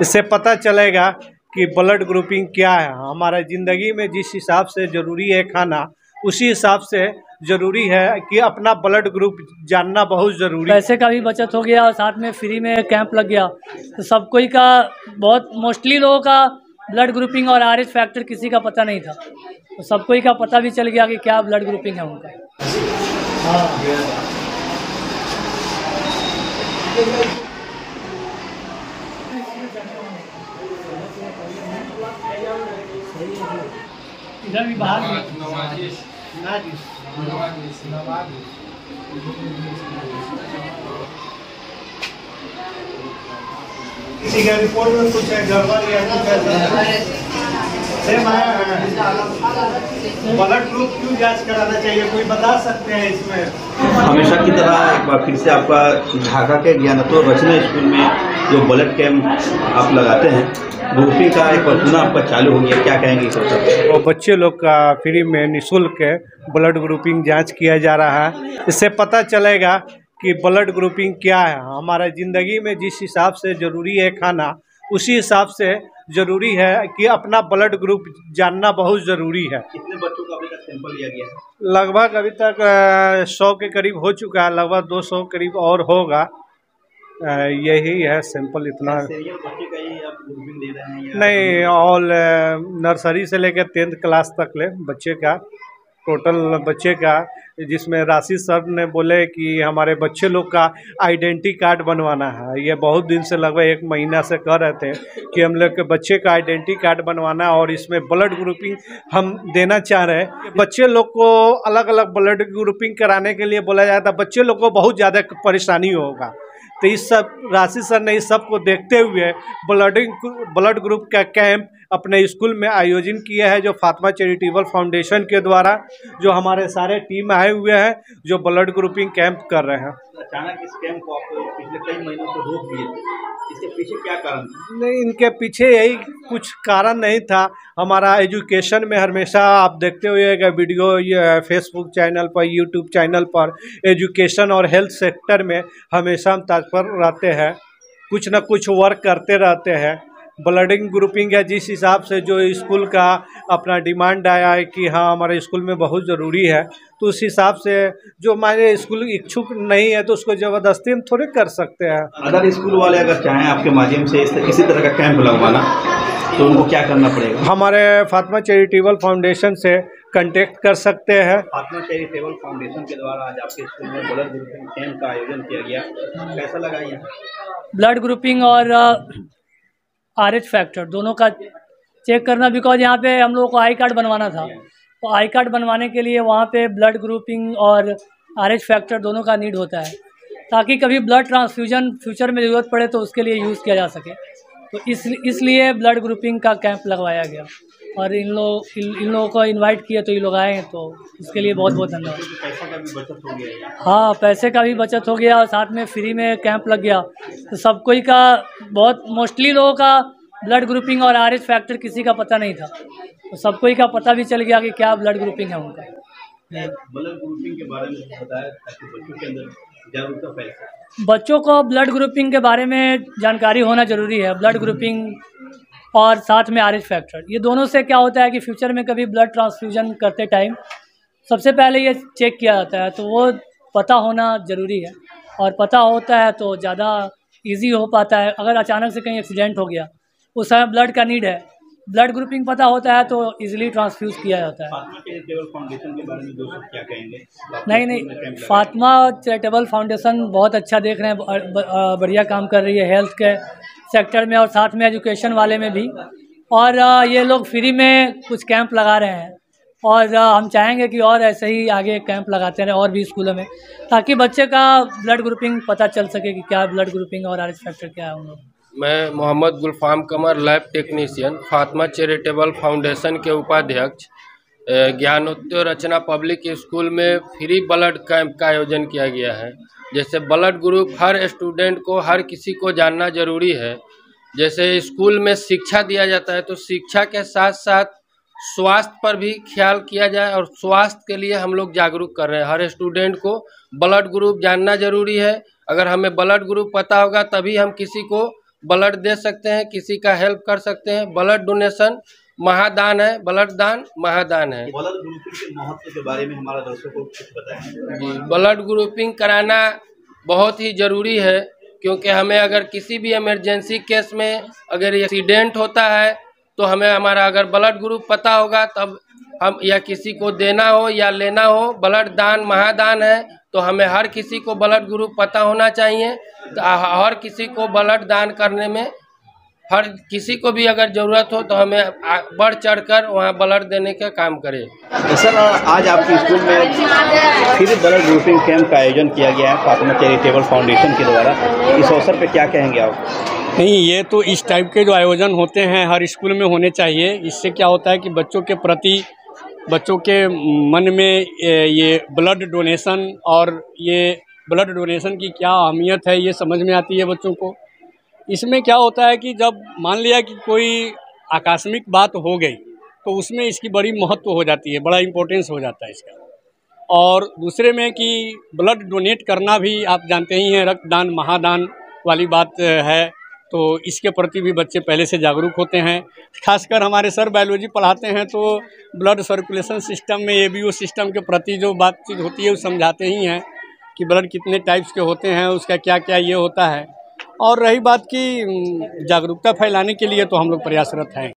इससे पता चलेगा कि ब्लड ग्रुपिंग क्या है। हमारे ज़िंदगी में जिस हिसाब से ज़रूरी है खाना, उसी हिसाब से ज़रूरी है कि अपना ब्लड ग्रुप जानना बहुत ज़रूरी है। पैसे का भी बचत हो गया और साथ में फ्री में कैंप लग गया, तो सब कोई का बहुत मोस्टली लोगों का ब्लड ग्रुपिंग और RH फैक्टर किसी का पता नहीं था, तो सब कोई का पता भी चल गया कि क्या ब्लड ग्रुपिंग है उनका। इधर भी बाहर किसी का रिपोर्ट में कुछ है गड़बड़ या कुछ ऐसा सेम आया है। ब्लड ग्रुप क्यों जांच कराना चाहिए, कोई बता सकते हैं इसमें? हमेशा की तरह एक बार फिर से आपका ढाका के ज्ञानोत्तर रचना स्कूल में जो ब्लड कैंप आप लगाते हैं, ग्रुपिंग का एक बार पुनः आपका चालू हो गया, क्या कहेंगे इस पर? और बच्चे लोग का फ्री में निःशुल्क ब्लड ग्रुपिंग जांच किया जा रहा है। इससे पता चलेगा कि ब्लड ग्रुपिंग क्या है। हमारे ज़िंदगी में जिस हिसाब से ज़रूरी है खाना, उसी हिसाब से ज़रूरी है कि अपना ब्लड ग्रुप जानना बहुत ज़रूरी है। कितने बच्चों का अभी तक सैंपल लिया गया है? लगभग अभी तक 100 के करीब हो चुका है, लगभग 200 करीब और होगा। यही है सैंपल इतना। सीनियर बच्चे का ही आप ग्रुपिंग दे रहे हैं या? नहीं, ऑल नर्सरी से लेकर 10th क्लास तक ले बच्चे का, टोटल बच्चे का, जिसमें राशि सर ने बोले कि हमारे बच्चे लोग का आइडेंटिटी कार्ड बनवाना है। ये बहुत दिन से लगभग 1 महीना से कह रहे थे कि हम लोग के बच्चे का आइडेंटिटी कार्ड बनवाना है और इसमें ब्लड ग्रुपिंग हम देना चाह रहे हैं। बच्चे लोग को अलग अलग ब्लड ग्रुपिंग कराने के लिए बोला जाता है, बच्चे लोग को बहुत ज़्यादा परेशानी होगा। तो इस सब राशि सर ने इस सब को देखते हुए ब्लड ग्रुप का कैंप अपने स्कूल में आयोजन किया है, जो फातिमा चैरिटेबल फाउंडेशन के द्वारा, जो हमारे सारे टीम आए हुए हैं जो ब्लड ग्रुपिंग कैंप कर रहे हैं। अचानक इस कैंप को आप पिछले कई महीनों से रोक दिए थे, इसके पीछे क्या कारण था? नहीं, इनके पीछे यही कुछ कारण नहीं था। हमारा एजुकेशन में हमेशा आप देखते हुए वीडियो फेसबुक चैनल पर, यूट्यूब चैनल पर एजुकेशन और हेल्थ सेक्टर में हमेशा हम तत्पर रहते हैं, कुछ न कुछ वर्क करते रहते हैं। ब्लडिंग ग्रुपिंग है, जिस हिसाब से जो स्कूल का अपना डिमांड आया है कि हाँ हमारे स्कूल में बहुत ज़रूरी है, तो उस हिसाब से जो हमारे स्कूल इच्छुक नहीं है तो उसको ज़बरदस्ती हम थोड़े कर सकते हैं। अदर स्कूल वाले अगर चाहें आपके माध्यम से इसी तरह का कैंप लगवाना, तो उनको क्या करना पड़ेगा? हमारे फातिमा चैरिटेबल फाउंडेशन से कांटेक्ट कर सकते हैं। फातिमा चैरिटेबल फाउंडेशन के द्वारा आज आपके स्कूल में ब्लड ग्रुपिंग कैंप का आयोजन किया गया, कैसा लगा ये? ब्लड ग्रुपिंग और RH फैक्टर दोनों का चेक करना, बिकॉज यहाँ पे हम लोगों को आई कार्ड बनवाना था, तो आई कार्ड बनवाने के लिए वहाँ पे ब्लड ग्रुपिंग और RH फैक्टर दोनों का नीड होता है, ताकि कभी ब्लड ट्रांसफ्यूजन फ्यूचर में ज़रूरत पड़े तो उसके लिए यूज़ किया जा सके। तो इसलिए ब्लड ग्रुपिंग का कैंप लगवाया गया और इन लोगों को इनवाइट किया तो ये लोग आए हैं, तो इसके लिए बहुत बहुत धन्यवाद। पैसा का भी बचत हो गया है? हाँ, पैसे का भी बचत हो गया और साथ में फ्री में कैंप लग गया, तो सब कोई का बहुत मोस्टली लोगों का ब्लड ग्रुपिंग और RH फैक्टर किसी का पता नहीं था, तो सब कोई का पता भी चल गया कि क्या ब्लड ग्रुपिंग है उनका। ब्लड ग्रुपिंग के बारे में बताया ताकि बच्चों के अंदर जागरूकता फैले। बच्चों को ब्लड ग्रुपिंग के बारे में जानकारी होना ज़रूरी है। ब्लड ग्रुपिंग और साथ में RH फैक्टर, ये दोनों से क्या होता है कि फ्यूचर में कभी ब्लड ट्रांसफ्यूजन करते टाइम सबसे पहले ये चेक किया जाता है, तो वो पता होना ज़रूरी है, और पता होता है तो ज़्यादा इजी हो पाता है। अगर अचानक से कहीं एक्सीडेंट हो गया, उस समय ब्लड का नीड है, ब्लड ग्रुपिंग पता होता है तो इजीली ट्रांसफ्यूज किया जाता है। फातिमा चैरिटेबल फाउंडेशन के बारे में दोस्तों क्या कहेंगे? नहीं, फातिमा चैरिटेबल फाउंडेशन बहुत अच्छा देख रहे हैं, बढ़िया काम कर रही है हेल्थ के सेक्टर में और साथ में एजुकेशन वाले में भी, और ये लोग फ्री में कुछ कैंप लगा रहे हैं, और हम चाहेंगे कि और ऐसे ही आगे कैंप लगाते रहें और भी स्कूलों में, ताकि बच्चे का ब्लड ग्रुपिंग पता चल सके कि क्या ब्लड ग्रुपिंग और RH फैक्टर क्या है उन लोग। मैं Mohammad Gulfam Kamar, lab technician, Fatima charitable foundation के उपाध्यक्ष। ज्ञानोत्तर रचना पब्लिक स्कूल में फ्री ब्लड कैंप का आयोजन किया गया है। जैसे ब्लड ग्रुप हर स्टूडेंट को, हर किसी को जानना जरूरी है। जैसे स्कूल में शिक्षा दिया जाता है, तो शिक्षा के साथ साथ स्वास्थ्य पर भी ख्याल किया जाए, और स्वास्थ्य के लिए हम लोग जागरूक कर रहे हैं। हर स्टूडेंट को ब्लड ग्रुप जानना जरूरी है। अगर हमें ब्लड ग्रुप पता होगा तभी हम किसी को ब्लड दे सकते हैं, किसी का हेल्प कर सकते हैं। ब्लड डोनेशन महादान है, ब्लड दान महादान है। ब्लड ग्रुपिंग के महत्व के बारे में हमारा दर्शकों को कुछ बताएं। जी, ब्लड ग्रुपिंग कराना बहुत ही ज़रूरी है, क्योंकि हमें अगर किसी भी इमरजेंसी केस में अगर एक्सीडेंट होता है तो हमें हमारा अगर ब्लड ग्रुप पता होगा तब हम या किसी को देना हो या लेना हो, ब्लड दान महादान है, तो हमें हर किसी को ब्लड ग्रुप पता होना चाहिए। तो हर किसी को ब्लड दान करने में हर किसी को भी अगर ज़रूरत हो तो हमें बढ़ चढ़कर वहाँ ब्लड देने का काम करें। सर, आज आपके स्कूल में फिर ब्लड ग्रुपिंग कैंप का आयोजन किया गया है फातिमा चैरिटेबल फाउंडेशन के द्वारा। इस अवसर पर क्या कहेंगे आप? नहीं, ये तो इस टाइप के जो आयोजन होते हैं हर स्कूल में होने चाहिए। इससे क्या होता है कि बच्चों के प्रति, बच्चों के मन में ये ब्लड डोनेशन और ये ब्लड डोनेशन की क्या अहमियत है ये समझ में आती है बच्चों को। इसमें क्या होता है कि जब मान लिया कि कोई आकस्मिक बात हो गई तो उसमें इसकी बड़ी महत्व हो जाती है, बड़ा इम्पोर्टेंस हो जाता है इसका। और दूसरे में कि ब्लड डोनेट करना भी आप जानते ही हैं, रक्तदान महादान वाली बात है, तो इसके प्रति भी बच्चे पहले से जागरूक होते हैं। खासकर हमारे सर बायोलॉजी पढ़ाते हैं तो ब्लड सर्कुलेशन सिस्टम में ABO सिस्टम के प्रति जो बातचीत होती है वो समझाते ही हैं कि ब्लड कितने टाइप्स के होते हैं, उसका क्या क्या ये होता है। और रही बात की जागरूकता फैलाने के लिए तो हम लोग प्रयासरत हैं।